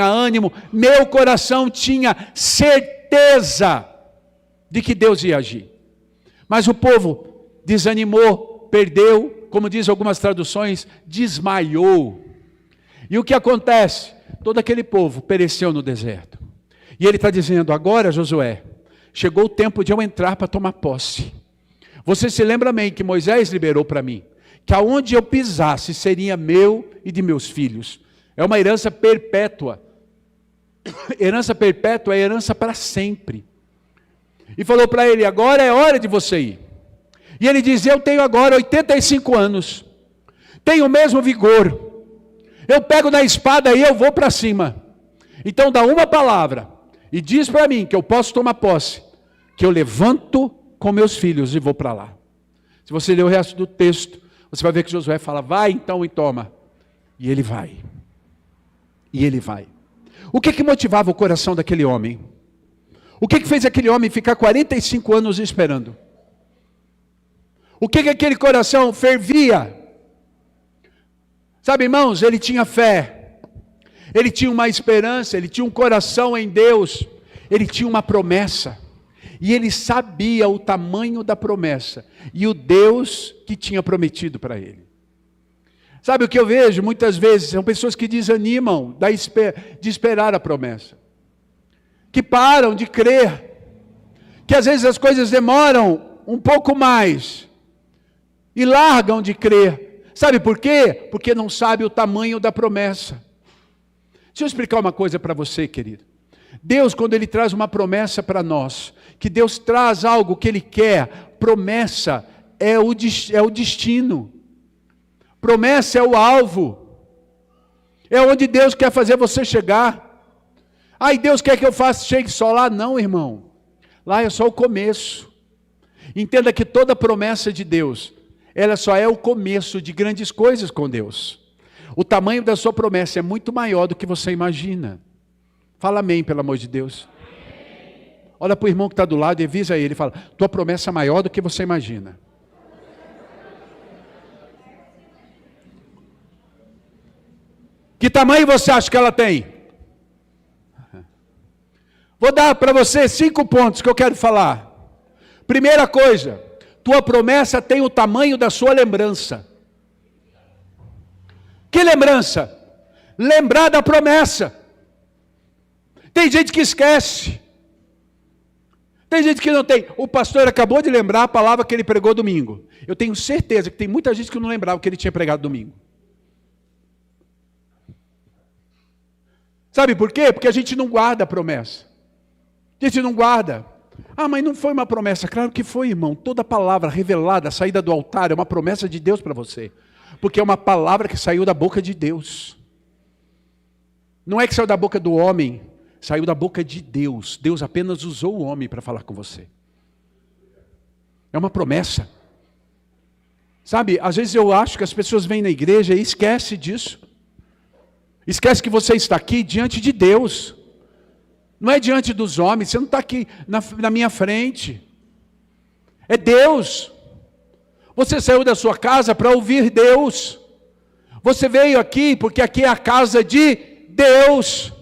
ânimo, meu coração tinha certeza de que Deus ia agir. Mas o povo desanimou, perdeu, como diz algumas traduções, desmaiou. E o que acontece? Todo aquele povo pereceu no deserto. E ele está dizendo, agora Josué, chegou o tempo de eu entrar para tomar posse. Você se lembra bem que Moisés liberou para mim, que aonde eu pisasse seria meu e de meus filhos. É uma herança perpétua. Herança perpétua é herança para sempre. E falou para ele, agora é hora de você ir. E ele diz, eu tenho agora 85 anos, tenho o mesmo vigor, eu pego na espada e eu vou para cima. Então dá uma palavra, e diz para mim que eu posso tomar posse, que eu levanto com meus filhos e vou para lá. Se você ler o resto do texto, você vai ver que Josué fala, vai então e toma. E ele vai. E ele vai. O que motivava o coração daquele homem? O que fez aquele homem ficar 45 anos esperando? O que aquele coração fervia? Sabe, irmãos, ele tinha fé, ele tinha uma esperança, ele tinha um coração em Deus, ele tinha uma promessa, e ele sabia o tamanho da promessa, e o Deus que tinha prometido para ele. Sabe o que eu vejo muitas vezes? São pessoas que desanimam de esperar a promessa, que param de crer, que às vezes as coisas demoram um pouco mais, e largam de crer. Sabe por quê? Porque não sabe o tamanho da promessa. Deixa eu explicar uma coisa para você, querido. Deus, quando Ele traz uma promessa para nós, que Deus traz algo que Ele quer, promessa é o destino. Promessa é o alvo. É onde Deus quer fazer você chegar. Ai, Deus quer que eu chegue só lá? Não, irmão. Lá é só o começo. Entenda que toda promessa de Deus, ela só é o começo de grandes coisas com Deus. O tamanho da sua promessa é muito maior do que você imagina. Fala amém, pelo amor de Deus. Olha para o irmão que está do lado e avisa ele, fala, tua promessa é maior do que você imagina. Que tamanho você acha que ela tem? Vou dar para você 5 pontos que eu quero falar. Primeira coisa, tua promessa tem o tamanho da sua lembrança. Que lembrança? Lembrar da promessa. Tem gente que esquece. Tem gente que não tem. O pastor acabou de lembrar a palavra que ele pregou domingo. Eu tenho certeza que tem muita gente que não lembrava o que ele tinha pregado domingo. Sabe por quê? Porque a gente não guarda a promessa. A gente não guarda. Ah, mas não foi uma promessa. Claro que foi, irmão. Toda palavra revelada, saída do altar, é uma promessa de Deus para você. Porque é uma palavra que saiu da boca de Deus. Não é que saiu da boca do homem, saiu da boca de Deus. Deus apenas usou o homem para falar com você. É uma promessa. Sabe, às vezes eu acho que as pessoas vêm na igreja e esquecem disso. Esquece que você está aqui diante de Deus. Não é diante dos homens, você não está aqui na minha frente. É Deus. Você saiu da sua casa para ouvir Deus. Você veio aqui porque aqui é a casa de Deus.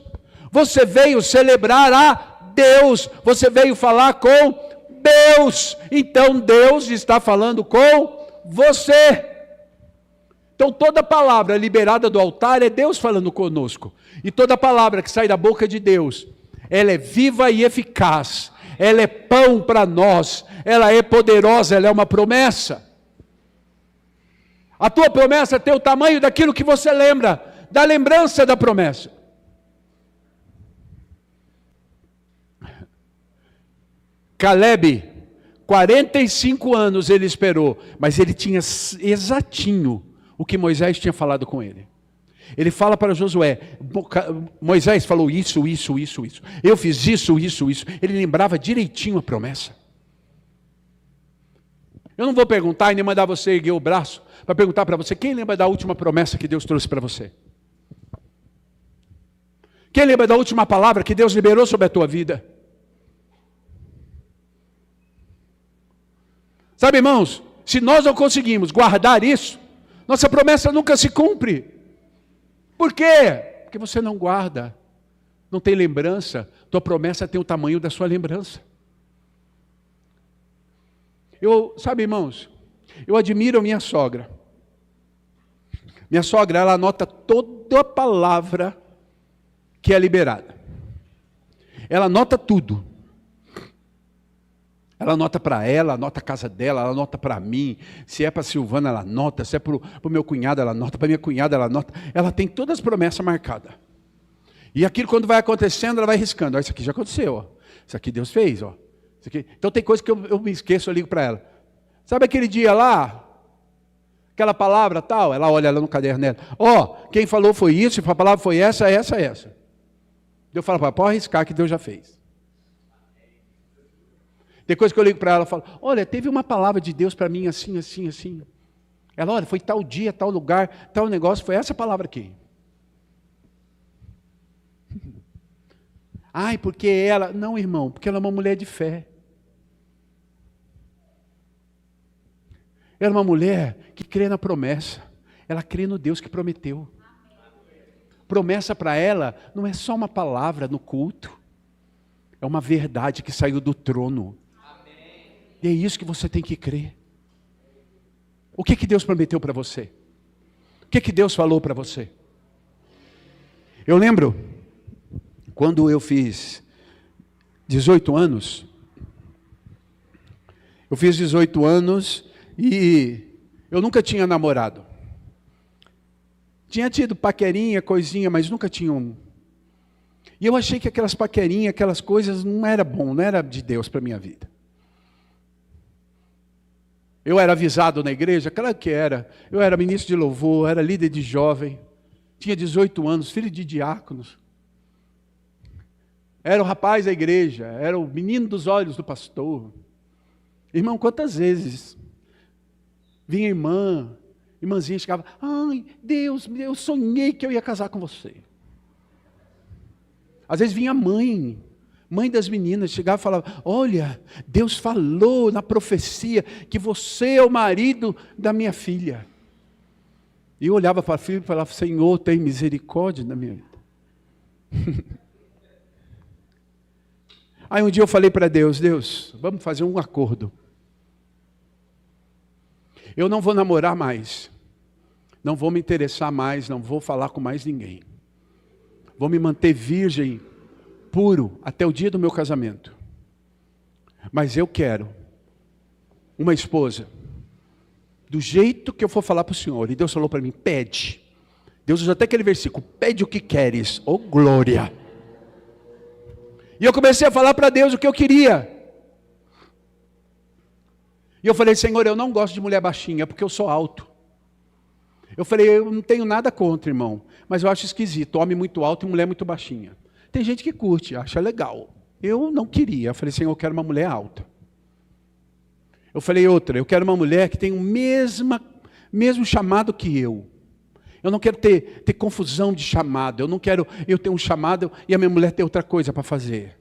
Você veio celebrar a Deus. Você veio falar com Deus. Então Deus está falando com você. Então toda palavra liberada do altar é Deus falando conosco. E toda palavra que sai da boca de Deus, ela é viva e eficaz. Ela é pão para nós. Ela é poderosa, ela é uma promessa. A tua promessa tem o tamanho daquilo que você lembra, da lembrança da promessa. Caleb, 45 anos ele esperou, mas ele tinha exatinho o que Moisés tinha falado com ele. Ele fala para Josué, Moisés falou isso. Eu fiz isso. Ele lembrava direitinho a promessa. Eu não vou perguntar e nem mandar você erguer o braço para perguntar para você, quem lembra da última promessa que Deus trouxe para você? Quem lembra da última palavra que Deus liberou sobre a tua vida? Sabe, irmãos, se nós não conseguimos guardar isso, nossa promessa nunca se cumpre. Por quê? Porque você não guarda. não tem lembrança, tua promessa tem o tamanho da sua lembrança. Sabe, irmãos, eu admiro a minha sogra. Minha sogra, ela anota toda a palavra que é liberada. Ela anota tudo. Ela anota para ela, anota a casa dela, ela anota para mim. Se é para a Silvana, ela anota. Se é para o meu cunhado, ela anota. Para minha cunhada, ela anota. Ela tem todas as promessas marcadas. E aquilo, quando vai acontecendo, ela vai riscando. Ó, isso aqui já aconteceu. Ó. Isso aqui Deus fez. Ó. Isso aqui. Então tem coisa que eu me esqueço, eu ligo para ela. Sabe aquele dia lá? Aquela palavra tal? Ela olha lá no caderno dela. Ó, quem falou foi isso, a palavra foi essa. Eu falo para ela, pode arriscar que Deus já fez. Tem coisa que eu ligo para ela e falo, olha, teve uma palavra de Deus para mim assim. Ela, olha, foi tal dia, tal lugar, tal negócio, foi essa palavra aqui. Ai, porque ela... Não, irmão, porque ela é uma mulher de fé. Ela é uma mulher que crê na promessa. Ela crê no Deus que prometeu. Promessa para ela não é só uma palavra no culto. É uma verdade que saiu do trono. E é isso que você tem que crer. O que Deus prometeu para você? O que Deus falou para você? Eu lembro, quando eu fiz 18 anos, e eu nunca tinha namorado. Tinha tido paquerinha, coisinha, mas nunca tinha um. E eu achei que aquelas paquerinhas, aquelas coisas, não era bom, não era de Deus para a minha vida. Eu era avisado na igreja, claro que era. Eu era ministro de louvor, era líder de jovem. Tinha 18 anos, filho de diáconos. Era o rapaz da igreja, era o menino dos olhos do pastor. Irmão, quantas vezes vinha irmãzinha chegava, ai, Deus, eu sonhei que eu ia casar com você. Às vezes vinha mãe das meninas, chegava e falava, olha, Deus falou na profecia que você é o marido da minha filha. E eu olhava para a filha e falava, Senhor, tem misericórdia da minha vida. Aí um dia eu falei para Deus, vamos fazer um acordo. Eu não vou namorar mais, não vou me interessar mais, não vou falar com mais ninguém. Vou me manter virgem, puro, até o dia do meu casamento. Mas eu quero uma esposa, do jeito que eu for falar para o Senhor. E Deus falou para mim, pede. Deus usa até aquele versículo, pede o que queres, ô glória. E eu comecei a falar para Deus o que eu queria. E eu falei, Senhor, eu não gosto de mulher baixinha, porque eu sou alto. Eu falei, eu não tenho nada contra, irmão, mas eu acho esquisito, homem muito alto e mulher muito baixinha. Tem gente que curte, acha legal. Eu não queria, eu falei, Senhor, eu quero uma mulher alta. Eu falei outra, eu quero uma mulher que tenha o mesmo chamado que eu. Eu não quero ter confusão de chamado, eu não quero eu ter um chamado e a minha mulher ter outra coisa para fazer.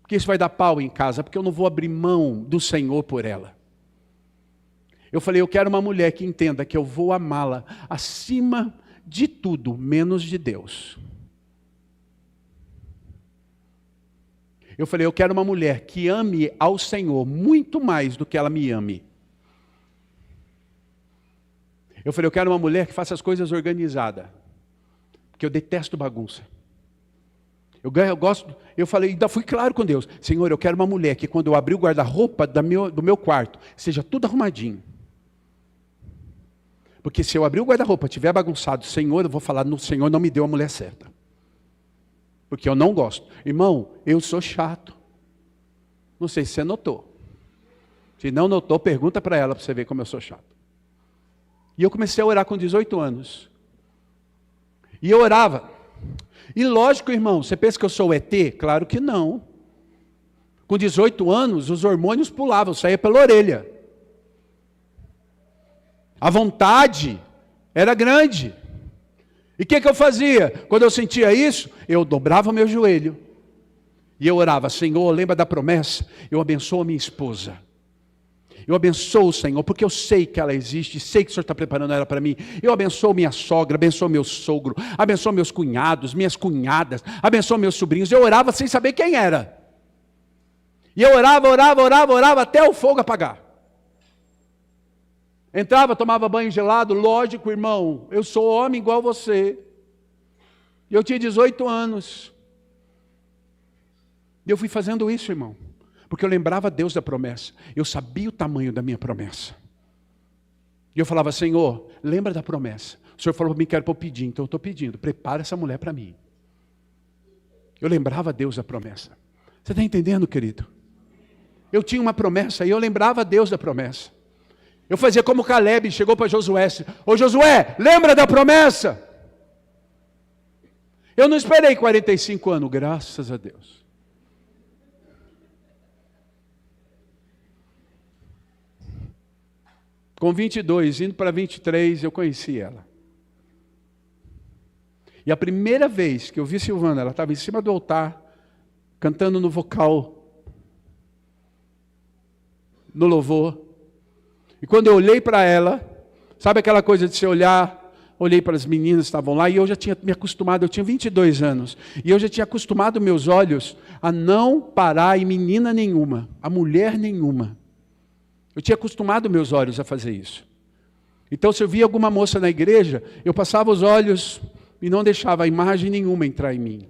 Porque isso vai dar pau em casa, porque eu não vou abrir mão do Senhor por ela. Eu falei, eu quero uma mulher que entenda que eu vou amá-la acima de tudo, menos de Deus. Eu falei, eu quero uma mulher que ame ao Senhor muito mais do que ela me ame. Eu falei, eu quero uma mulher que faça as coisas organizadas, porque eu detesto bagunça. Eu falei, ainda fui claro com Deus, Senhor, eu quero uma mulher que quando eu abrir o guarda-roupa do meu quarto, seja tudo arrumadinho. Porque se eu abrir o guarda-roupa e estiver bagunçado, Senhor, eu vou falar, no Senhor não me deu a mulher certa. Porque eu não gosto. Irmão, eu sou chato. Não sei se você notou. Se não notou, pergunta para ela para você ver como eu sou chato. E eu comecei a orar com 18 anos. E eu orava. E lógico, irmão, você pensa que eu sou ET? Claro que não. Com 18 anos, os hormônios pulavam, saía pela orelha. A vontade era grande. E o que eu fazia? Quando eu sentia isso, eu dobrava o meu joelho. E eu orava, Senhor, lembra da promessa? Eu abençoo a minha esposa. Eu abençoo, Senhor, porque eu sei que ela existe, sei que o Senhor está preparando ela para mim. Eu abençoo minha sogra, abençoo meu sogro, abençoo meus cunhados, minhas cunhadas, abençoo meus sobrinhos. Eu orava sem saber quem era. E eu orava até o fogo apagar. Entrava, tomava banho gelado, lógico, irmão, eu sou homem igual você. E eu tinha 18 anos. E eu fui fazendo isso, irmão, porque eu lembrava Deus da promessa. Eu sabia o tamanho da minha promessa. E eu falava, Senhor, lembra da promessa. O Senhor falou para mim que era para eu pedir, então eu estou pedindo, prepara essa mulher para mim. Eu lembrava Deus da promessa. Você está entendendo, querido? Eu tinha uma promessa e eu lembrava Deus da promessa. Eu fazia como Caleb, chegou para Josué, ô Josué, lembra da promessa? Eu não esperei 45 anos, graças a Deus. Com 22, indo para 23, eu conheci ela. E a primeira vez que eu vi Silvana, ela estava em cima do altar, cantando no vocal, no louvor. E quando eu olhei para ela, sabe aquela coisa de se olhar, olhei para as meninas que estavam lá, e eu já tinha me acostumado, eu tinha 22 anos, e eu já tinha acostumado meus olhos a não parar em menina nenhuma, a mulher nenhuma. Eu tinha acostumado meus olhos a fazer isso. Então, se eu via alguma moça na igreja, eu passava os olhos e não deixava a imagem nenhuma entrar em mim.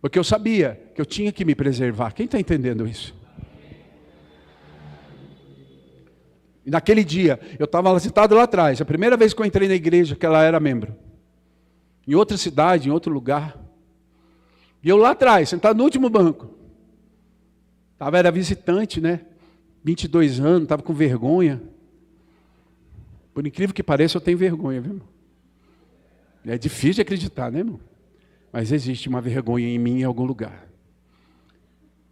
Porque eu sabia que eu tinha que me preservar. Quem está entendendo isso? E naquele dia, eu estava sentado lá atrás, a primeira vez que eu entrei na igreja, que ela era membro. Em outra cidade, em outro lugar. E eu lá atrás, sentado no último banco. Era visitante, né? 22 anos, estava com vergonha. Por incrível que pareça, eu tenho vergonha, viu, irmão? É difícil de acreditar, né, irmão? Mas existe uma vergonha em mim em algum lugar.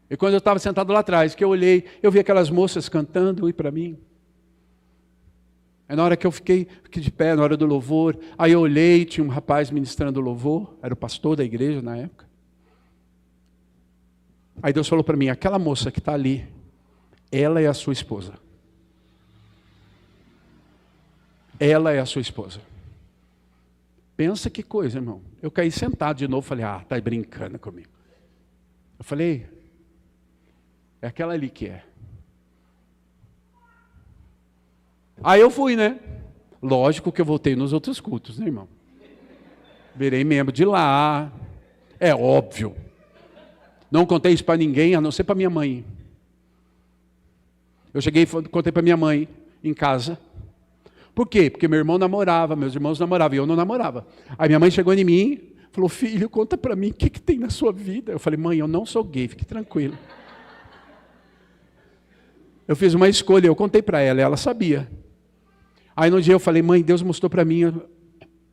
E quando eu estava sentado lá atrás, que eu olhei, eu vi aquelas moças cantando e para mim. Aí na hora que eu fiquei de pé, na hora do louvor, aí eu olhei, tinha um rapaz ministrando louvor, era o pastor da igreja na época. Aí Deus falou para mim, aquela moça que está ali, ela é a sua esposa. Ela é a sua esposa. Pensa que coisa, irmão. Eu caí sentado de novo, falei, tá brincando comigo. Eu falei, é aquela ali que é. Aí eu fui, né? Lógico que eu voltei nos outros cultos, né, irmão? Virei membro de lá. É óbvio. Não contei isso para ninguém, a não ser para minha mãe. Eu cheguei e contei para minha mãe, em casa. Por quê? Porque meu irmão namorava, meus irmãos namoravam, e eu não namorava. Aí minha mãe chegou em mim, falou, filho, conta para mim, o que tem na sua vida? Eu falei, mãe, eu não sou gay, fique tranquilo. Eu fiz uma escolha, eu contei para ela, ela sabia. Aí no dia eu falei, mãe, Deus mostrou para mim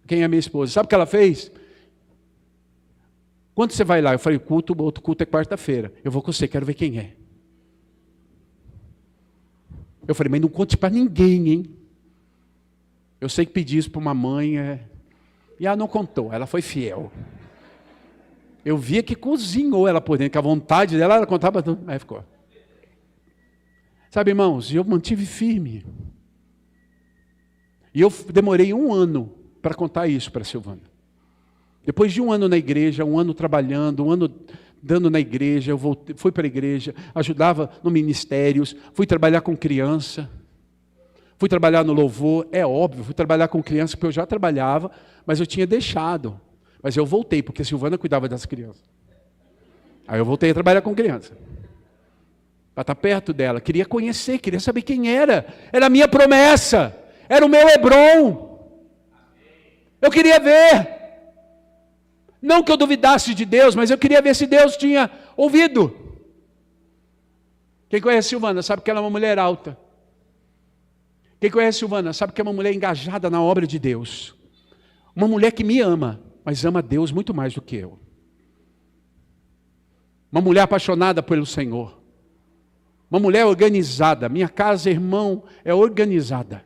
quem é minha esposa. Sabe o que ela fez? Quando você vai lá? Eu falei, outro culto é quarta-feira. Eu vou com você, quero ver quem é. Eu falei, mas não conte para ninguém, hein? Eu sei que pedi isso para uma mãe, e ela não contou, ela foi fiel. Eu via que cozinhou ela por dentro, que a vontade dela era contar para tudo. Aí ficou. Sabe, irmãos, eu mantive firme. E eu demorei 1 ano para contar isso para a Silvana. Depois de 1 ano na igreja, 1 ano trabalhando, 1 ano dando na igreja, eu fui para a igreja, ajudava no ministérios, fui trabalhar com criança, fui trabalhar no louvor, é óbvio, fui trabalhar com criança, porque eu já trabalhava, mas eu tinha deixado. Mas eu voltei, porque a Silvana cuidava das crianças. Aí eu voltei a trabalhar com criança. Para estar perto dela, queria conhecer, queria saber quem era. Era a minha promessa, era o meu Hebron. Eu queria ver. Não que eu duvidasse de Deus, mas eu queria ver se Deus tinha ouvido. Quem conhece Silvana sabe que ela é uma mulher alta. Quem conhece Silvana sabe que é uma mulher engajada na obra de Deus. Uma mulher que me ama, mas ama Deus muito mais do que eu. Uma mulher apaixonada pelo Senhor. Uma mulher organizada. Minha casa, irmão, é organizada.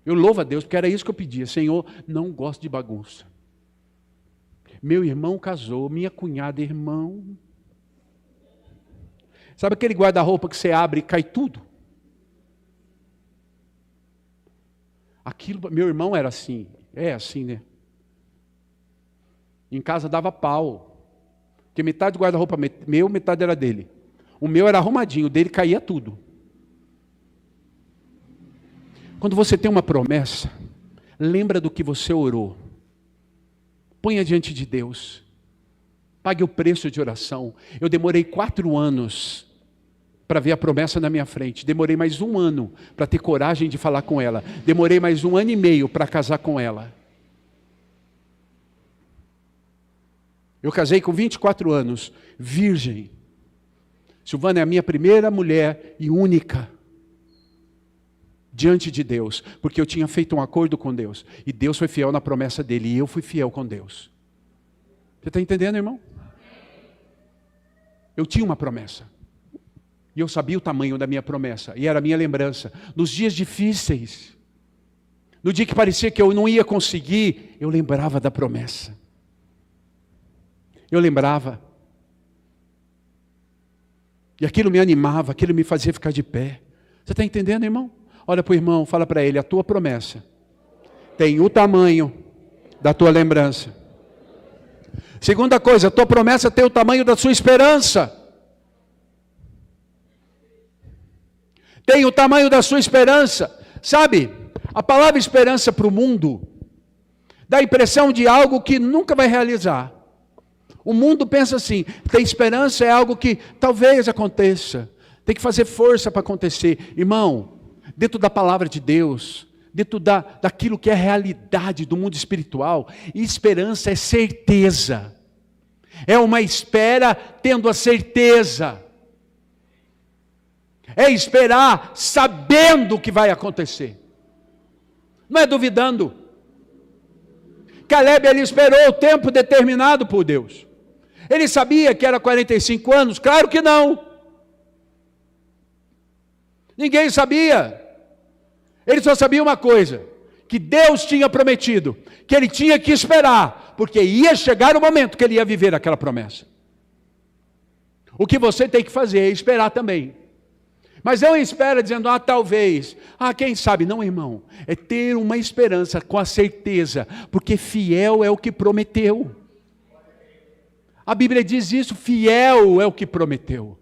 Eu louvo a Deus, porque era isso que eu pedia. Senhor, não gosto de bagunça. Meu irmão casou, minha cunhada, irmão. Sabe aquele guarda-roupa que você abre e cai tudo? Aquilo, meu irmão era assim, é assim, né? Em casa dava pau, porque metade do guarda-roupa meu, metade era dele. O meu era arrumadinho, o dele caía tudo. Quando você tem uma promessa, lembra do que você orou. Ponha diante de Deus. Pague o preço de oração. Eu demorei 4 anos para ver a promessa na minha frente. Demorei mais 1 ano para ter coragem de falar com ela. Demorei mais 1 ano e meio para casar com ela. Eu casei com 24 anos, virgem. Silvana é a minha primeira mulher e única diante de Deus, porque eu tinha feito um acordo com Deus, e Deus foi fiel na promessa dele, e eu fui fiel com Deus. Você está entendendo, irmão? Eu tinha uma promessa, e eu sabia o tamanho da minha promessa, e era a minha lembrança. Nos dias difíceis, no dia que parecia que eu não ia conseguir, eu lembrava da promessa. Eu lembrava. E aquilo me animava, aquilo me fazia ficar de pé. Você está entendendo, irmão? Olha para o irmão, fala para ele, a tua promessa tem o tamanho da tua lembrança. Segunda coisa, a tua promessa tem o tamanho da sua esperança. Tem o tamanho da sua esperança. Sabe, a palavra esperança para o mundo dá a impressão de algo que nunca vai realizar. O mundo pensa assim, ter esperança é algo que talvez aconteça. Tem que fazer força para acontecer. Irmão, dentro da palavra de Deus, dentro daquilo que é a realidade do mundo espiritual, esperança é certeza. É uma espera tendo a certeza. É esperar sabendo o que vai acontecer. Não é duvidando. Caleb, ele esperou o tempo determinado por Deus. Ele sabia que era 45 anos? Claro que não. Ninguém sabia. Ele só sabia uma coisa, que Deus tinha prometido, que ele tinha que esperar, porque ia chegar o momento que ele ia viver aquela promessa. O que você tem que fazer é esperar também. Mas não espera dizendo, talvez, quem sabe. Não, irmão, é ter uma esperança com a certeza, porque fiel é o que prometeu. A Bíblia diz isso, fiel é o que prometeu.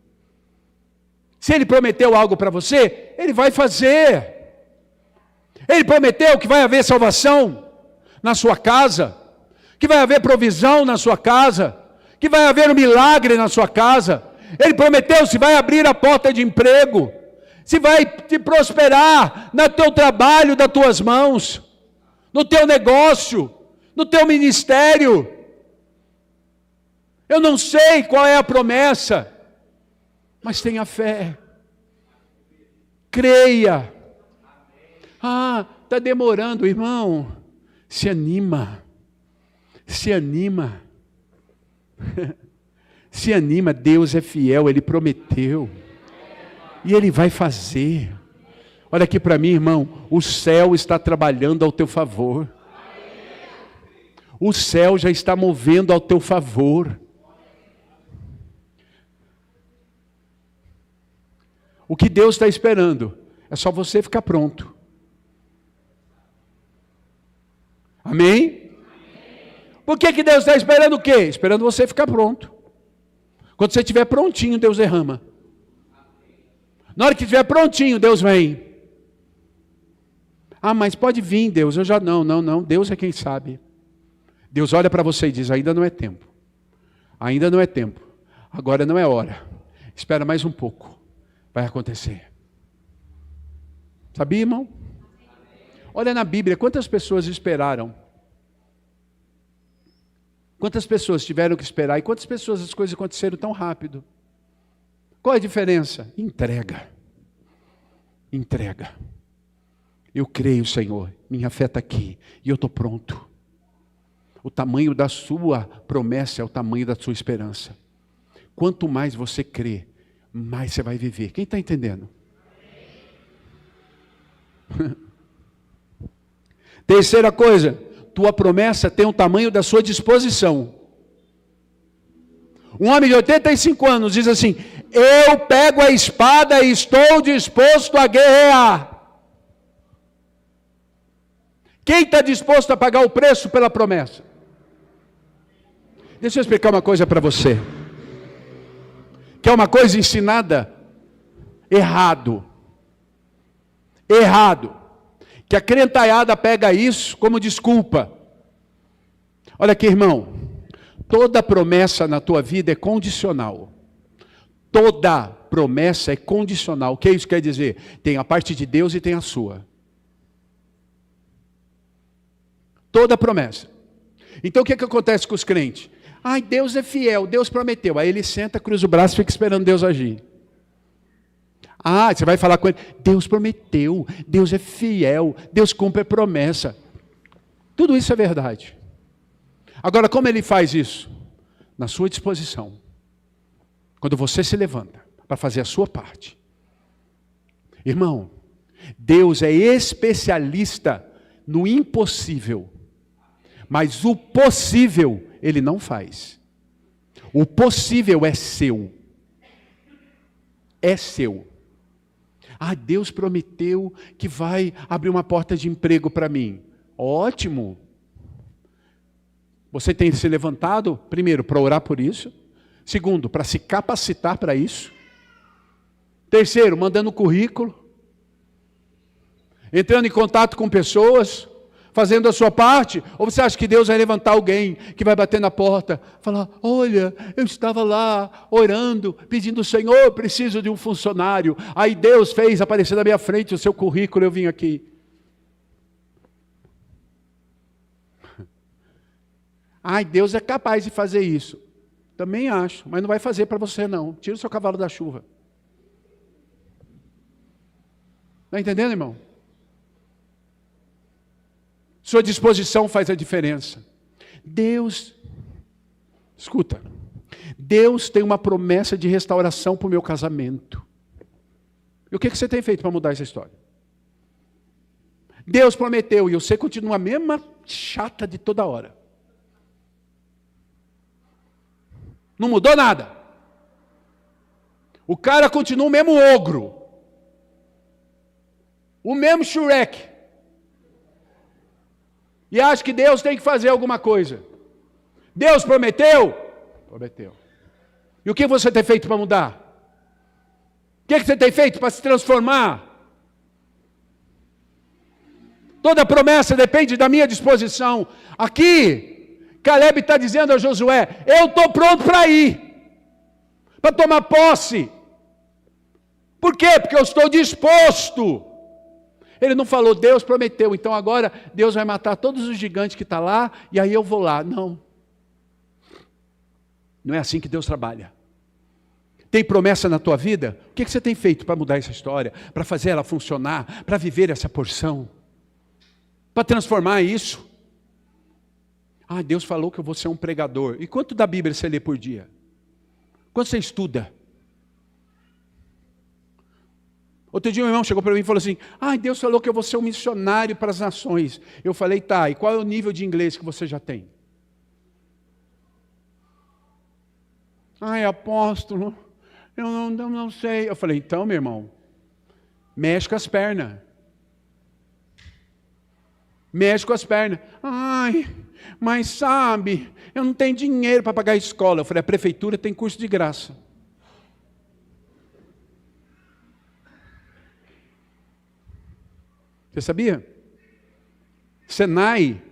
Se ele prometeu algo para você, ele vai fazer. Ele prometeu que vai haver salvação na sua casa, que vai haver provisão na sua casa, que vai haver um milagre na sua casa. Ele prometeu se vai abrir a porta de emprego, se vai te prosperar no teu trabalho das tuas mãos, no teu negócio, no teu ministério. Eu não sei qual é a promessa, mas tenha fé. Creia. Está demorando, irmão. Se anima. Se anima. Se anima, Deus é fiel, Ele prometeu. E Ele vai fazer. Olha aqui para mim, irmão. O céu está trabalhando ao teu favor. O céu já está movendo ao teu favor. O que Deus está esperando é só você ficar pronto. Amém? Por que Deus está esperando o quê? Esperando você ficar pronto. Quando você estiver prontinho, Deus derrama. Na hora que estiver prontinho, Deus vem. Mas pode vir, Deus. Eu já não. Deus é quem sabe. Deus olha para você e diz, ainda não é tempo. Ainda não é tempo. Agora não é hora. Espera mais um pouco. Vai acontecer. Sabia, irmão? Olha na Bíblia, quantas pessoas esperaram? Quantas pessoas tiveram que esperar? E quantas pessoas as coisas aconteceram tão rápido? Qual é a diferença? Entrega. Entrega. Eu creio, Senhor, minha fé está aqui e eu estou pronto. O tamanho da sua promessa é o tamanho da sua esperança. Quanto mais você crê, mais você vai viver. Quem está entendendo? Terceira coisa, tua promessa tem o tamanho da sua disposição. Um homem de 85 anos diz assim, Eu pego a espada e estou disposto a guerrear. Quem está disposto a pagar o preço pela promessa? Deixa eu explicar uma coisa para você. Que é uma coisa ensinada errado. Errado. Que a crentaiada pega isso como desculpa. Olha aqui, irmão. Toda promessa na tua vida é condicional. Toda promessa é condicional. O que isso quer dizer? Tem a parte de Deus e tem a sua. Toda promessa. Então o que acontece com os crentes? Ai, Deus é fiel, Deus prometeu. Aí ele senta, cruza o braço e fica esperando Deus agir. Ah, você vai falar com ele, Deus prometeu, Deus é fiel, Deus cumpre a promessa. Tudo isso é verdade. Agora, como ele faz isso? Na sua disposição. Quando você se levanta para fazer a sua parte. Irmão, Deus é especialista no impossível. Mas o possível, Ele não faz. O possível é seu. É seu. Ah, Deus prometeu que vai abrir uma porta de emprego para mim. Ótimo. Você tem se levantado, primeiro, para orar por isso. Segundo, para se capacitar para isso. Terceiro, mandando currículo. Entrando em contato com pessoas. Fazendo a sua parte. Ou você acha que Deus vai levantar alguém que vai bater na porta, falar, olha, eu estava lá orando, pedindo, Senhor, eu preciso de um funcionário. Aí Deus fez aparecer na minha frente o seu currículo, eu vim aqui. Ai, Deus é capaz de fazer isso. Também acho, mas não vai fazer para você não. Tira o seu cavalo da chuva. Está entendendo, irmão? Sua disposição faz a diferença. Deus, escuta, Deus tem uma promessa de restauração para o meu casamento. E o que você tem feito para mudar essa história? Deus prometeu e você continua a mesma chata de toda hora. Não mudou nada. O cara continua o mesmo ogro. O mesmo Shrek. E acha que Deus tem que fazer alguma coisa. Deus prometeu? Prometeu. E o que você tem feito para mudar? O que você tem feito para se transformar? Toda promessa depende da minha disposição. Aqui, Caleb está dizendo a Josué, eu estou pronto para ir. Para tomar posse. Por quê? Porque eu estou disposto. Ele não falou, Deus prometeu, então agora Deus vai matar todos os gigantes que estão lá, e aí eu vou lá. Não. Não é assim que Deus trabalha. Tem promessa na tua vida? O que você tem feito para mudar essa história? Para fazer ela funcionar? Para viver essa porção? Para transformar isso? Ah, Deus falou que eu vou ser um pregador. E quanto da Bíblia você lê por dia? Quanto você estuda? Outro dia um irmão chegou para mim e falou assim, Deus falou que eu vou ser um missionário para as nações. Eu falei, tá, e qual é o nível de inglês que você já tem? Apóstolo, eu não sei. Eu falei, então, meu irmão, mexe com as pernas. Mexe com as pernas. Mas sabe, eu não tenho dinheiro para pagar a escola. Eu falei, a prefeitura tem curso de graça. Você sabia? Senai.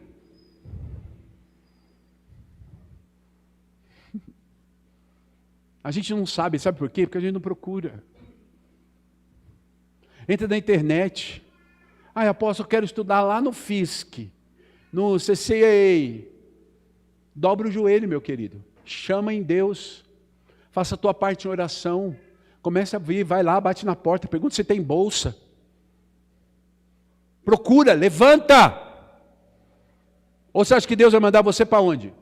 A gente não sabe por quê? Porque a gente não procura. Entra na internet. Apóstolo, eu quero estudar lá no FISC, no CCA. Dobra o joelho, meu querido. Chama em Deus. Faça a tua parte em oração. Comece a vir, vai lá, bate na porta, pergunta se tem bolsa. Procura, levanta. Ou você acha que Deus vai mandar você para onde?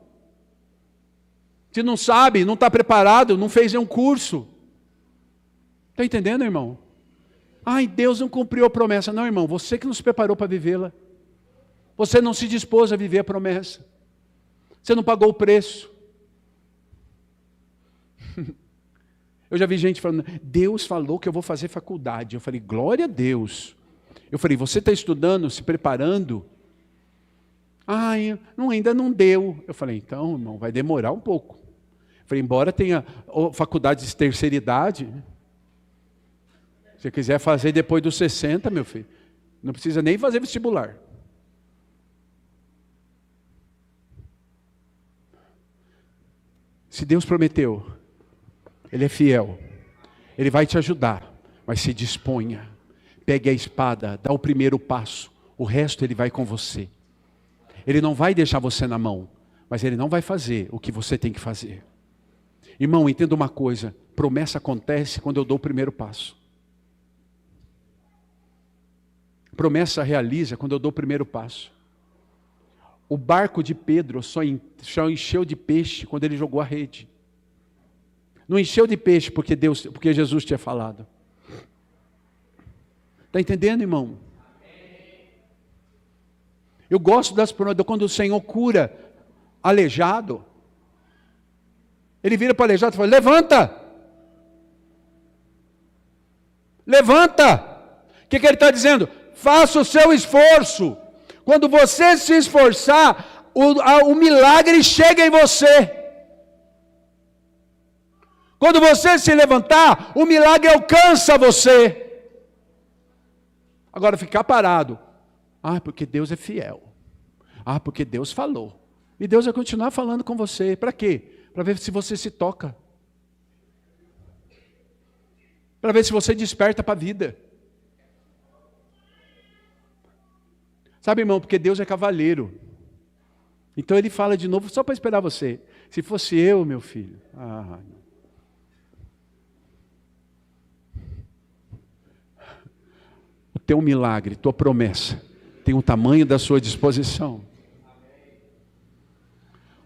Se não sabe, não está preparado, não fez nenhum curso. Está entendendo, irmão? Deus não cumpriu a promessa. Não, irmão, você que nos preparou para vivê-la. Você não se dispôs a viver a promessa. Você não pagou o preço. Eu já vi gente falando, Deus falou que eu vou fazer faculdade. Eu falei, glória a Deus. Eu falei, você está estudando, se preparando? Ainda não deu. Eu falei, então, irmão, vai demorar um pouco. Eu falei, embora tenha faculdade de terceira idade, se você quiser fazer depois dos 60, meu filho, não precisa nem fazer vestibular. Se Deus prometeu, Ele é fiel, Ele vai te ajudar, mas se disponha, pegue a espada, dá o primeiro passo, o resto Ele vai com você. Ele não vai deixar você na mão, mas Ele não vai fazer o que você tem que fazer. Irmão, entenda uma coisa, promessa acontece quando eu dou o primeiro passo. Promessa realiza quando eu dou o primeiro passo. O barco de Pedro só encheu de peixe quando ele jogou a rede. Não encheu de peixe porque Jesus tinha falado. Está entendendo, irmão? Eu gosto das promessas, quando o Senhor cura aleijado. Ele vira para o aleijado e fala, levanta! Levanta! O que ele está dizendo? Faça o seu esforço. Quando você se esforçar, o milagre chega em você. Quando você se levantar, o milagre alcança você. Agora ficar parado. Porque Deus é fiel. Porque Deus falou. E Deus vai continuar falando com você. Para quê? Para ver se você se toca. Para ver se você desperta para a vida. Sabe, irmão, porque Deus é cavalheiro. Então Ele fala de novo só para esperar você. Se fosse eu, meu filho. O teu milagre, tua promessa, tem o tamanho da sua disposição.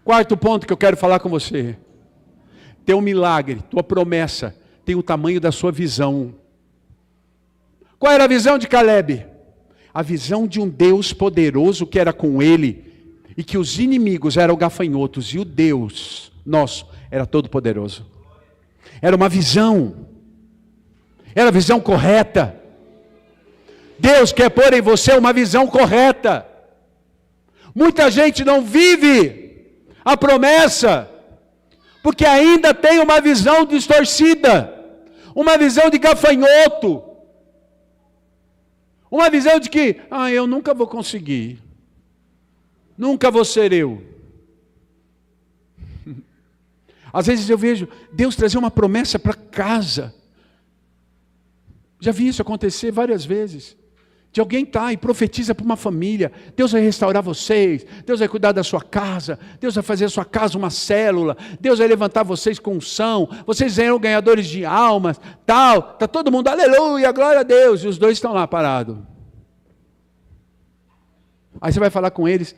Quarto ponto que eu quero falar com você. Teu milagre, tua promessa, tem o tamanho da sua visão. Qual era a visão de Caleb? A visão de um Deus poderoso que era com ele, e que os inimigos eram gafanhotos, e o Deus nosso era todo poderoso. Era uma visão. Era a visão correta. Deus quer pôr em você uma visão correta. Muita gente não vive a promessa, porque ainda tem uma visão distorcida, uma visão de gafanhoto, uma visão de que, eu nunca vou conseguir, nunca vou ser eu. Às vezes eu vejo Deus trazer uma promessa para casa, já vi isso acontecer várias vezes. De alguém e profetiza para uma família, Deus vai restaurar vocês, Deus vai cuidar da sua casa, Deus vai fazer a sua casa uma célula, Deus vai levantar vocês com unção, vocês serão ganhadores de almas, tal, está todo mundo, aleluia, glória a Deus, e os dois estão lá parados. Aí você vai falar com eles,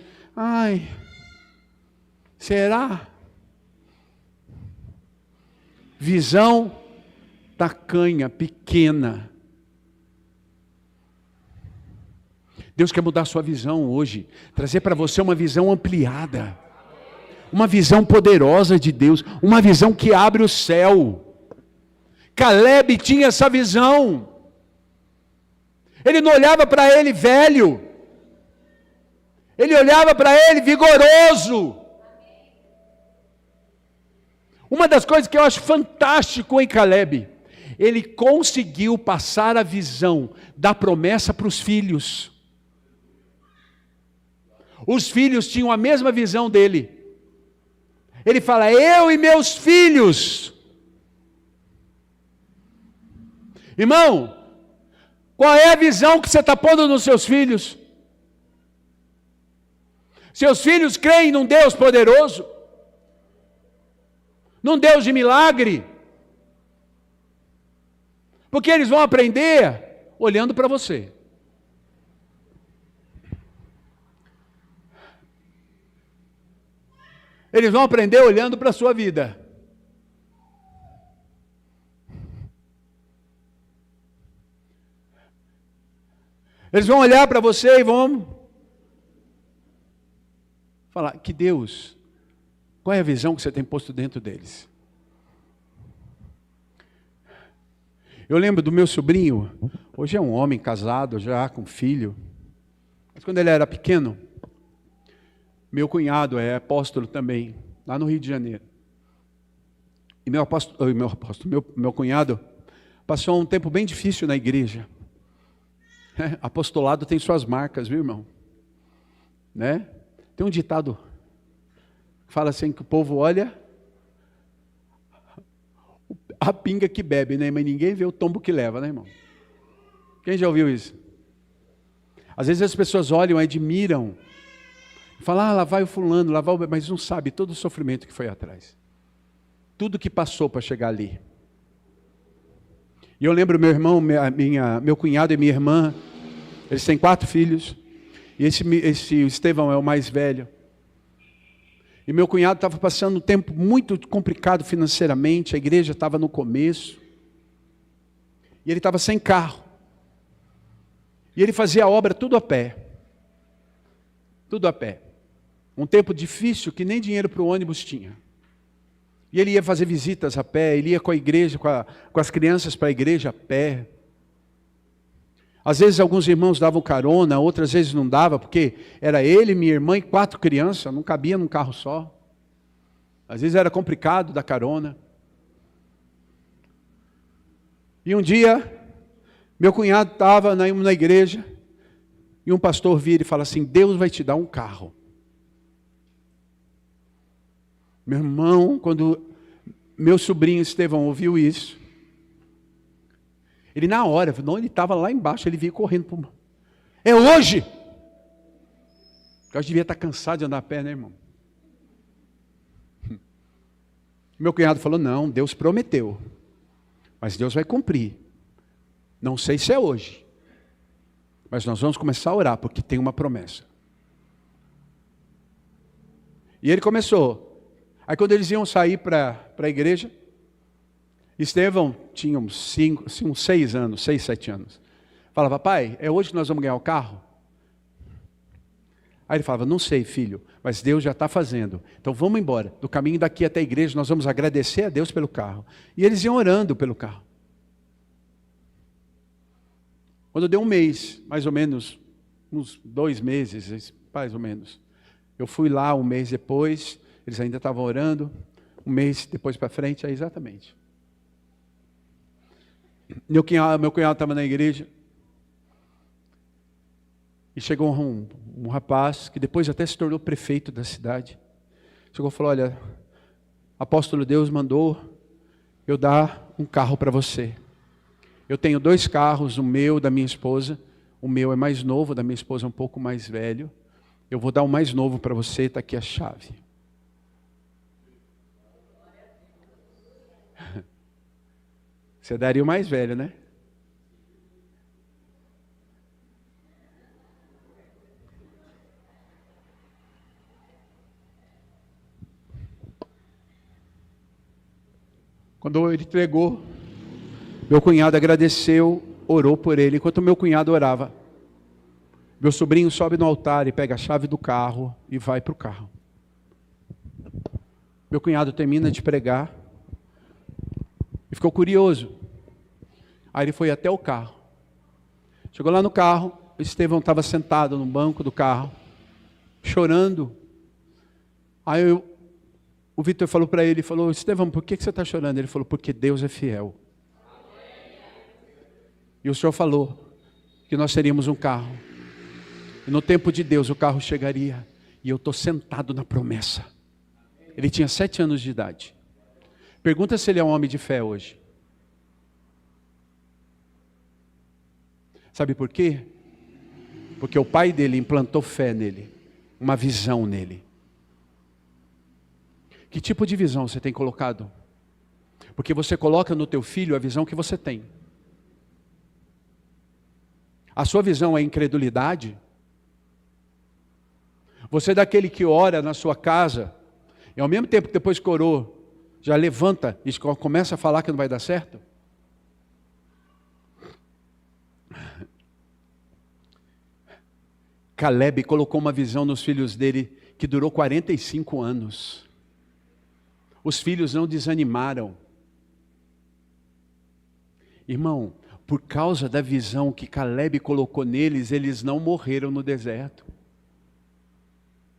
será? Visão tacanha, pequena. Deus quer mudar a sua visão hoje, trazer para você uma visão ampliada, uma visão poderosa de Deus, uma visão que abre o céu. Caleb tinha essa visão, ele não olhava para ele velho, ele olhava para ele vigoroso. Uma das coisas que eu acho fantástico em Caleb, ele conseguiu passar a visão da promessa para os filhos. Os filhos tinham a mesma visão dele. Ele fala, eu e meus filhos. Irmão, qual é a visão que você está pondo nos seus filhos? Seus filhos creem num Deus poderoso? Num Deus de milagre? Porque eles vão aprender olhando para você. Eles vão aprender olhando para a sua vida. Eles vão olhar para você e vão falar, que Deus, qual é a visão que você tem posto dentro deles? Eu lembro do meu sobrinho, hoje é um homem casado, já com filho. Mas quando ele era pequeno, meu cunhado é apóstolo também, lá no Rio de Janeiro. E meu cunhado passou um tempo bem difícil na igreja. Apostolado tem suas marcas, viu, irmão? Né? Tem um ditado que fala assim, que o povo olha a pinga que bebe, né? Mas ninguém vê o tombo que leva, né, irmão? Quem já ouviu isso? Às vezes as pessoas olham, admiram, falam, lá vai o fulano, lá vai o... mas não sabe todo o sofrimento que foi atrás. Tudo que passou para chegar ali. E eu lembro meu irmão, meu cunhado e minha irmã, eles têm 4 filhos, e esse Estevão é o mais velho. E meu cunhado estava passando um tempo muito complicado financeiramente, a igreja estava no começo, e ele estava sem carro. E ele fazia a obra tudo a pé. Tudo a pé. Um tempo difícil que nem dinheiro para o ônibus tinha. E ele ia fazer visitas a pé, ele ia com a igreja, com as crianças para a igreja a pé. Às vezes alguns irmãos davam carona, outras vezes não dava, porque era ele, minha irmã e 4 crianças, não cabia num carro só. Às vezes era complicado dar carona. E um dia, meu cunhado estava na igreja, e um pastor vira e fala assim, Deus vai te dar um carro. Meu irmão, quando meu sobrinho Estevão ouviu isso, ele na hora, não, ele estava lá embaixo, ele veio correndo. É hoje! Eu devia estar cansado de andar a pé, né, irmão? Meu cunhado falou, não, Deus prometeu, mas Deus vai cumprir. Não sei se é hoje, mas nós vamos começar a orar, porque tem uma promessa. E ele começou. Aí quando eles iam sair para a igreja, Estevão tinha uns 6 anos, 6, 7 anos. Falava, pai, é hoje que nós vamos ganhar o carro? Aí ele falava, não sei, filho, mas Deus já está fazendo. Então vamos embora. Do caminho daqui até a igreja, nós vamos agradecer a Deus pelo carro. E eles iam orando pelo carro. Quando deu um mês, mais ou menos, uns 2 meses, mais ou menos. Eu fui lá um mês depois, eles ainda estavam orando. Um mês depois para frente, exatamente. Meu cunhado estava na igreja. E chegou um rapaz, que depois até se tornou prefeito da cidade. Chegou e falou, olha, apóstolo Deus mandou eu dar um carro para você. Eu tenho 2 carros, o meu, da minha esposa. O meu é mais novo, da minha esposa é um pouco mais velho. Eu vou dar o mais novo para você, está aqui a chave. Você daria o mais velho, né? Quando ele entregou, meu cunhado agradeceu, orou por ele. Enquanto meu cunhado orava, meu sobrinho sobe no altar e pega a chave do carro e vai para o carro. Meu cunhado termina de pregar e ficou curioso. Aí ele foi até o carro. Chegou lá no carro, o Estevão estava sentado no banco do carro, chorando. Aí o Vitor falou para ele, falou, Estevão, por que você está chorando? Ele falou, porque Deus é fiel. E o Senhor falou que nós teríamos um carro. E no tempo de Deus o carro chegaria. E eu estou sentado na promessa. Ele tinha 7 anos de idade. Pergunta se ele é um homem de fé hoje. Sabe por quê? Porque o pai dele implantou fé nele. Uma visão nele. Que tipo de visão você tem colocado? Porque você coloca no teu filho a visão que você tem. A sua visão é incredulidade? Você é daquele que ora na sua casa, e ao mesmo tempo que depois que orou, já levanta e começa a falar que não vai dar certo? Caleb colocou uma visão nos filhos dele que durou 45 anos. Os filhos não desanimaram. Irmão, por causa da visão que Caleb colocou neles, eles não morreram no deserto.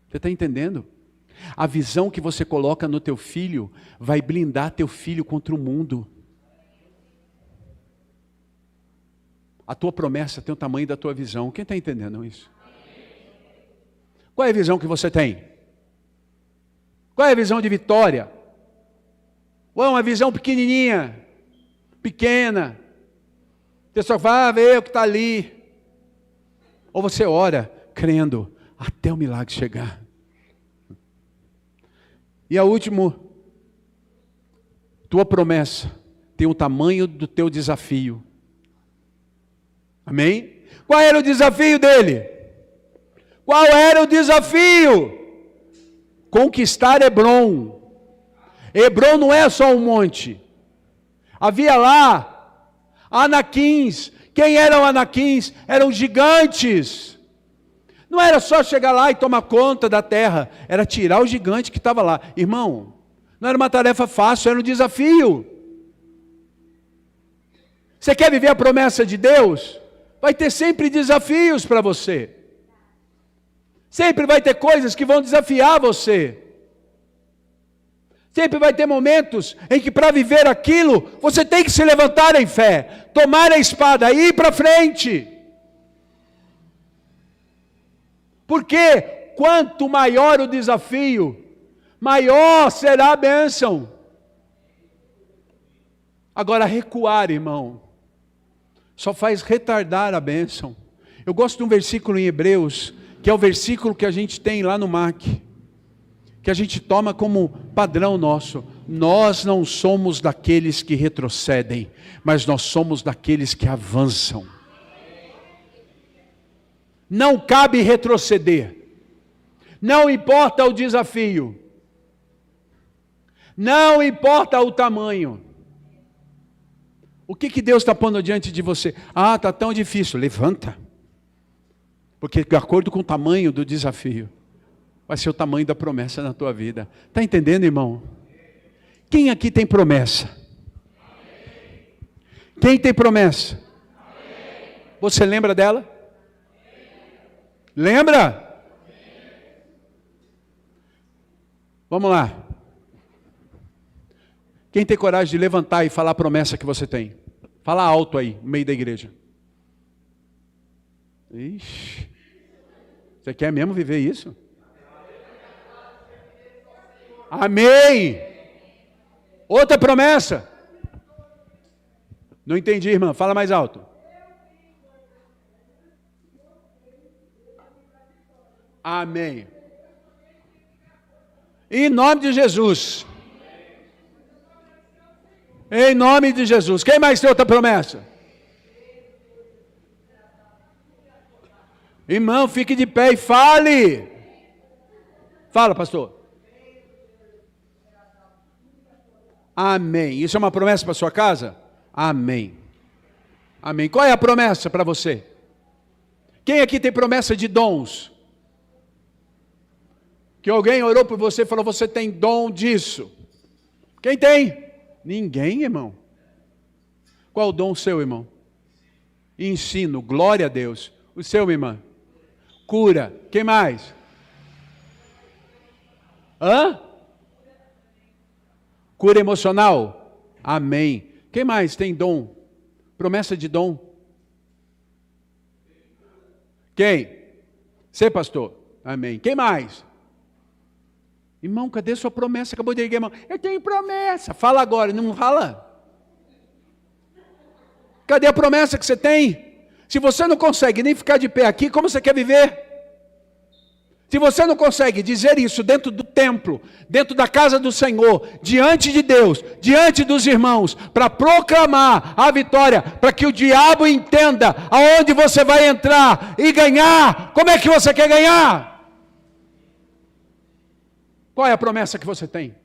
Você está entendendo? A visão que você coloca no teu filho vai blindar teu filho contra o mundo. A tua promessa tem o tamanho da tua visão. Quem está entendendo isso? Qual é a visão que você tem? Qual é a visão de vitória? Ou é uma visão pequenininha, pequena? Você só vai ver o que está ali. Ou você ora crendo até o milagre chegar. E a última, tua promessa tem o tamanho do teu desafio. Amém? Qual era o desafio dele? Qual era o desafio? Conquistar Hebrom. Hebrom não é só um monte. Havia lá anaquins. Quem eram anaquins? Eram gigantes. Não era só chegar lá e tomar conta da terra, era tirar o gigante que estava lá. Irmão, não era uma tarefa fácil, era um desafio. Você quer viver a promessa de Deus? Vai ter sempre desafios para você. Sempre vai ter coisas que vão desafiar você. Sempre vai ter momentos em que para viver aquilo, você tem que se levantar em fé, tomar a espada e ir para frente. Porque quanto maior o desafio, maior será a bênção. Agora recuar, irmão, só faz retardar a bênção. Eu gosto de um versículo em Hebreus, que é o versículo que a gente tem lá no MAC, que a gente toma como padrão nosso. Nós não somos daqueles que retrocedem, mas nós somos daqueles que avançam. Não cabe retroceder. Não importa o desafio. Não importa o tamanho. O que Deus está pondo diante de você? Ah, está tão difícil. Levanta. Porque de acordo com o tamanho do desafio, vai ser o tamanho da promessa na tua vida. Está entendendo, irmão? Quem aqui tem promessa? Quem tem promessa? Você lembra dela? Lembra? Vamos lá. Quem tem coragem de levantar e falar a promessa que você tem? Fala alto aí, no meio da igreja. Ixi. Você quer mesmo viver isso? Amém. Outra promessa. Não entendi, irmã. Fala mais alto. Amém. Em nome de Jesus. Em nome de Jesus. Quem mais tem outra promessa? Irmão, fique de pé e fale. Fala, pastor. Amém. Isso é uma promessa para sua casa? Amém. Amém. Qual é a promessa para você? Quem aqui tem promessa de dons? Que alguém orou por você e falou, você tem dom disso. Quem tem? Ninguém, irmão. Qual o dom seu, irmão? Ensino, glória a Deus. O seu, irmã? Cura. Quem mais? Hã? Cura emocional? Amém. Quem mais tem dom? Promessa de dom? Quem? Você, pastor? Amém. Quem mais? Irmão, cadê sua promessa? Acabou de dizer, irmão. Eu tenho promessa. Fala agora, não fala? Cadê a promessa que você tem? Se você não consegue nem ficar de pé aqui, como você quer viver? Se você não consegue dizer isso dentro do templo, dentro da casa do Senhor, diante de Deus, diante dos irmãos, para proclamar a vitória, para que o diabo entenda aonde você vai entrar e ganhar, como é que você quer ganhar? Qual é a promessa que você tem?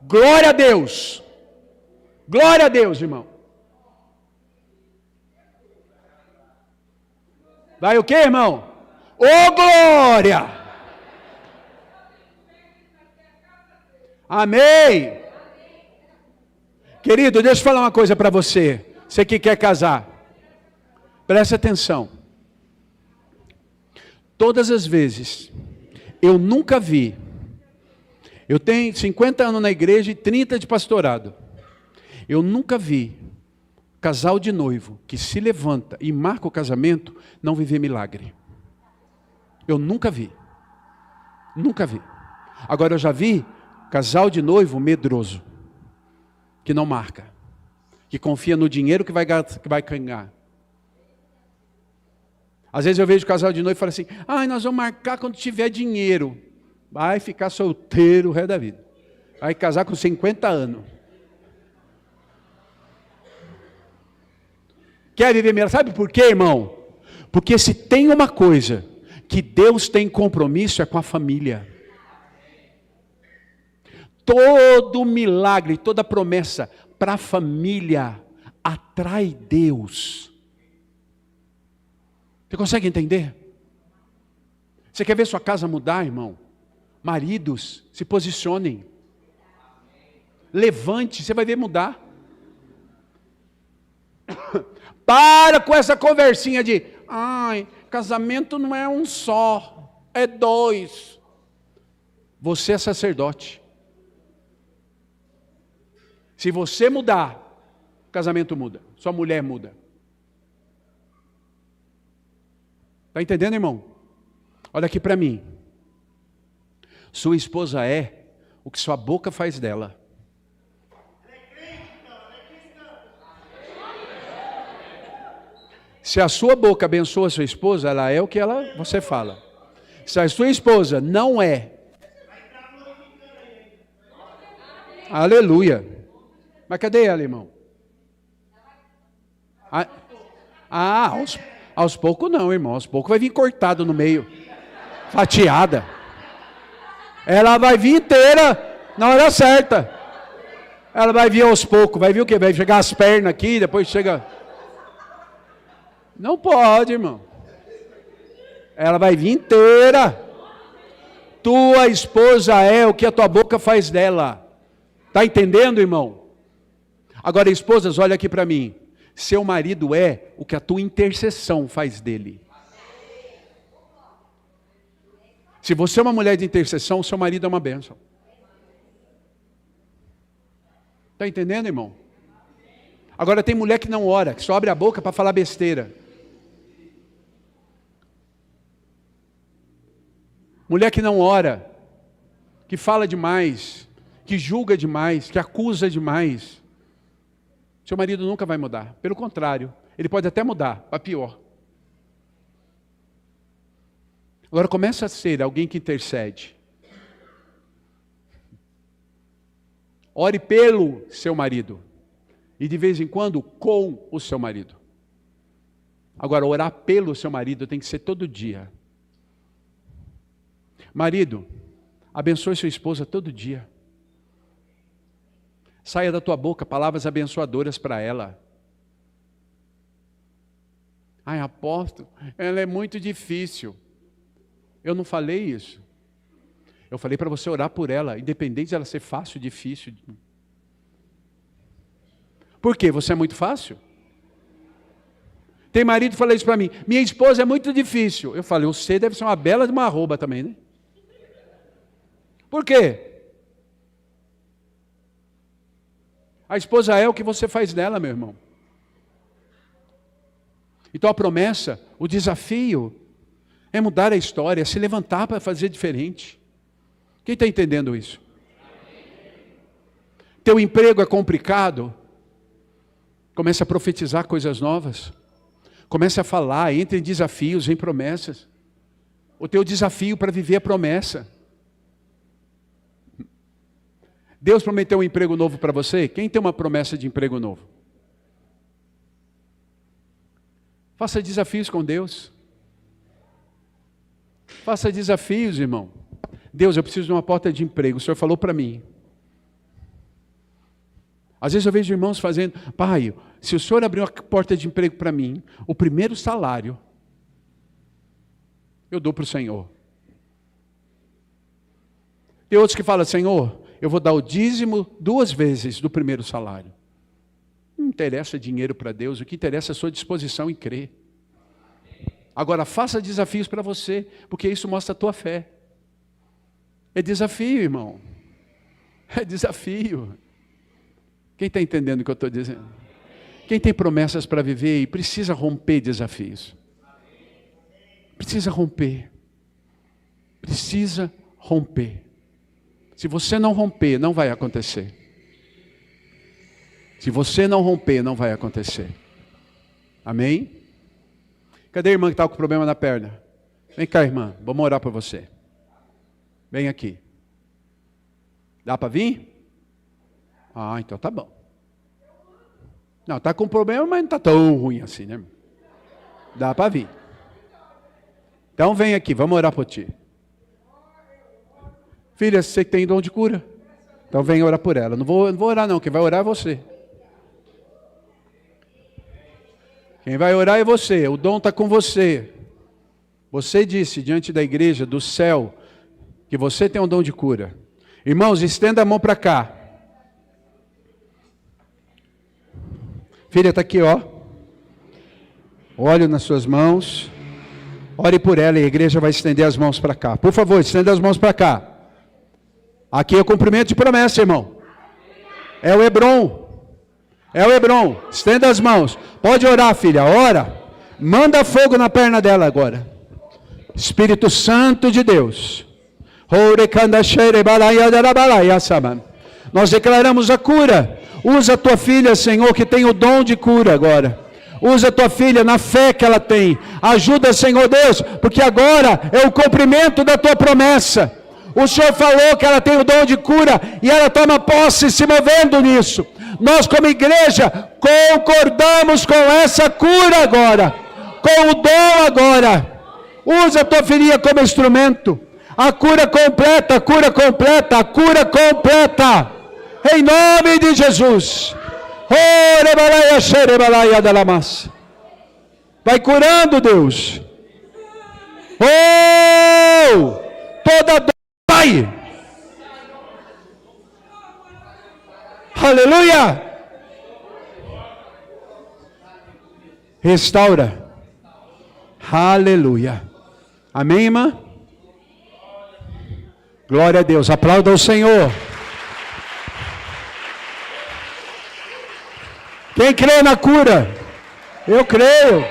Glória a Deus. Glória a Deus, irmão. Vai o quê, irmão? Ô glória! Amém! Querido, deixa eu falar uma coisa para você. Você que quer casar. Preste atenção. Todas as vezes, eu nunca vi. Eu tenho 50 anos na igreja e 30 de pastorado. Eu nunca vi casal de noivo que se levanta e marca o casamento não viver milagre. Eu nunca vi. Nunca vi. Agora eu já vi casal de noivo medroso, que não marca, que confia no dinheiro que vai ganhar. Às vezes eu vejo casal de noivo e falo assim, nós vamos marcar quando tiver dinheiro. Vai ficar solteiro o resto da vida. Vai casar com 50 anos. Quer viver melhor? Sabe por quê, irmão? Porque se tem uma coisa que Deus tem compromisso é com a família. Todo milagre, toda promessa para a família atrai Deus. Você consegue entender? Você quer ver sua casa mudar, irmão? Maridos, se posicionem. Levante, você vai ver mudar. Para com essa conversinha de, casamento não é um só, é dois. Você é sacerdote. Se você mudar, o casamento muda, sua mulher muda. Está entendendo, irmão? Olha aqui para mim. Sua esposa é o que sua boca faz dela. Se a sua boca abençoa a sua esposa, ela é o que você fala. Se a sua esposa não é, aleluia. Mas cadê ela, irmão? Aos poucos não, irmão. Aos poucos vai vir cortado no meio. Fatiada. Ela vai vir inteira na hora certa. Ela vai vir aos poucos. Vai vir o quê? Vai chegar as pernas aqui, depois chega... Não pode, irmão. Ela vai vir inteira. Tua esposa é o que a tua boca faz dela. Está entendendo, irmão? Agora, esposas, olha aqui para mim. Seu marido é o que a tua intercessão faz dele. Se você é uma mulher de intercessão, seu marido é uma bênção. Está entendendo, irmão? Agora tem mulher que não ora, que só abre a boca para falar besteira. Mulher que não ora, que fala demais, que julga demais, que acusa demais. Seu marido nunca vai mudar. Pelo contrário, ele pode até mudar, para pior. Agora começa a ser alguém que intercede. Ore pelo seu marido. E de vez em quando com o seu marido. Agora, orar pelo seu marido tem que ser todo dia. Marido, abençoe sua esposa todo dia. Saia da tua boca palavras abençoadoras para ela. Apóstolo, ela é muito difícil. Eu não falei isso. Eu falei para você orar por ela, independente de ela ser fácil ou difícil. Por quê? Você é muito fácil? Tem marido que fala isso para mim. Minha esposa é muito difícil. Eu falei, você deve ser uma bela de uma arroba também, né? Por quê? A esposa é o que você faz dela, meu irmão. Então a promessa, o desafio, é mudar a história, é se levantar para fazer diferente. Quem está entendendo isso? Teu emprego é complicado? Comece a profetizar coisas novas. Comece a falar, entre em desafios, em promessas. O teu desafio para viver a promessa. Deus prometeu um emprego novo para você? Quem tem uma promessa de emprego novo? Faça desafios com Deus. Faça desafios, irmão. Deus, eu preciso de uma porta de emprego. O Senhor falou para mim. Às vezes eu vejo irmãos fazendo, pai, se o Senhor abrir uma porta de emprego para mim, o primeiro salário, eu dou para o Senhor. Tem outros que falam, Senhor, eu vou dar o dízimo 2 vezes do primeiro salário. interessa dinheiro para Deus, o que interessa é a sua disposição em crer. Agora, faça desafios para você, porque isso mostra a tua fé. É desafio, irmão. É desafio. Quem está entendendo o que eu estou dizendo? Quem tem promessas para viver e precisa romper desafios. Precisa romper. Precisa romper. Se você não romper, não vai acontecer. Se você não romper, não vai acontecer. Amém? Cadê a irmã que está com problema na perna? Vem cá, irmã. Vamos orar por você. Vem aqui. Dá para vir? Ah, então tá bom. Não, está com problema, mas não está tão ruim assim, né? Dá para vir. Então vem aqui, vamos orar por ti. Filha, você tem dom de cura? Então vem orar por ela. Não vou orar não, quem vai orar é você. Quem vai orar é você, o dom está com você. Você disse diante da igreja, do céu, que você tem um dom de cura. Irmãos, estenda a mão para cá. Filha, está aqui, ó. Óleo nas suas mãos. Ore por ela e a igreja vai estender as mãos para cá. Por favor, estenda as mãos para cá. Aqui é o cumprimento de promessa, irmão. É o Hebron. É o Hebron. Estenda as mãos. Pode orar, filha. Ora. Manda fogo na perna dela agora. Espírito Santo de Deus. Nós declaramos a cura. Usa a tua filha, Senhor, que tem o dom de cura agora. Usa a tua filha na fé que ela tem. Ajuda, Senhor Deus, porque agora é o cumprimento da tua promessa. O Senhor falou que ela tem o dom de cura e ela toma posse se movendo nisso. Nós como igreja concordamos com essa cura agora. Com o dom agora. Usa a tua filhinha como instrumento. A cura completa, a cura completa, a cura completa. Em nome de Jesus. Vai curando, Deus. Oh! Toda dor vai. Aleluia. Restaura. Aleluia. Amém, irmã? Glória a Deus. Aplauda o Senhor. Quem crê na cura? Eu creio.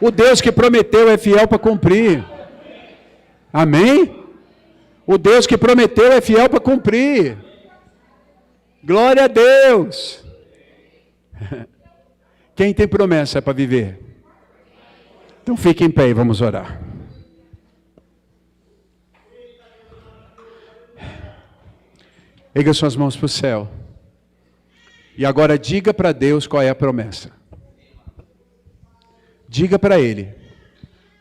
O Deus que prometeu é fiel para cumprir. Amém? O Deus que prometeu é fiel para cumprir. Glória a Deus. Quem tem promessa é para viver. Então fique em pé e vamos orar. Erga suas mãos para o céu. E agora diga para Deus qual é a promessa. Diga para Ele.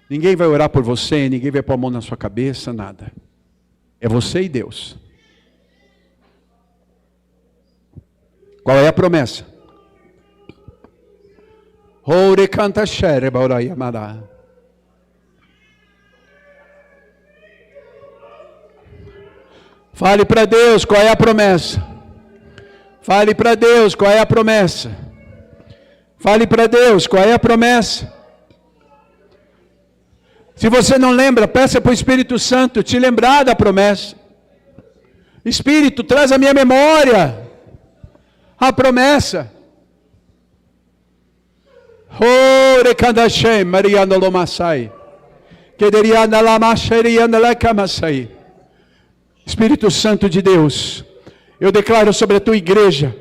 Ninguém vai orar por você, ninguém vai pôr a mão na sua cabeça, nada. É você e Deus. Qual é a promessa? Fale para Deus qual é a promessa. Fale para Deus qual é a promessa. Fale para Deus qual é a promessa. Se você não lembra, peça para o Espírito Santo te lembrar da promessa. Espírito, traz a minha memória a promessa. Espírito Santo de Deus, eu declaro sobre a tua igreja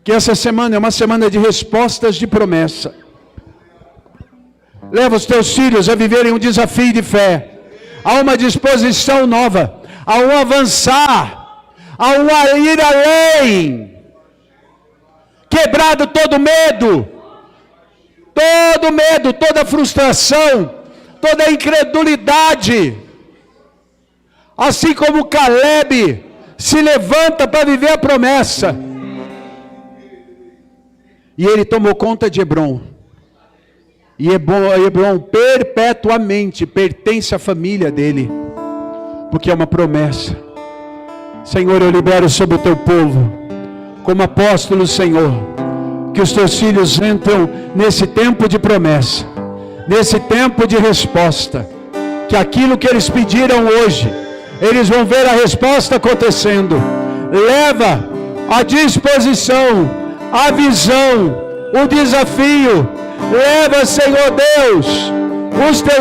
que essa semana é uma semana de respostas de promessa. Leva os teus filhos a viverem um desafio de fé. Há uma disposição nova, há um avançar, há um ir além. Quebrado todo medo, toda frustração, toda incredulidade. Assim como Caleb se levanta para viver a promessa. E ele tomou conta de Hebron. E Hebron perpetuamente pertence à família dele. Porque é uma promessa. Senhor, eu libero sobre o teu povo, como apóstolo, Senhor, que os teus filhos entram nesse tempo de promessa, nesse tempo de resposta, que aquilo que eles pediram hoje, eles vão ver a resposta acontecendo. Leva a disposição, a visão, o desafio. Leva, Senhor Deus, os teus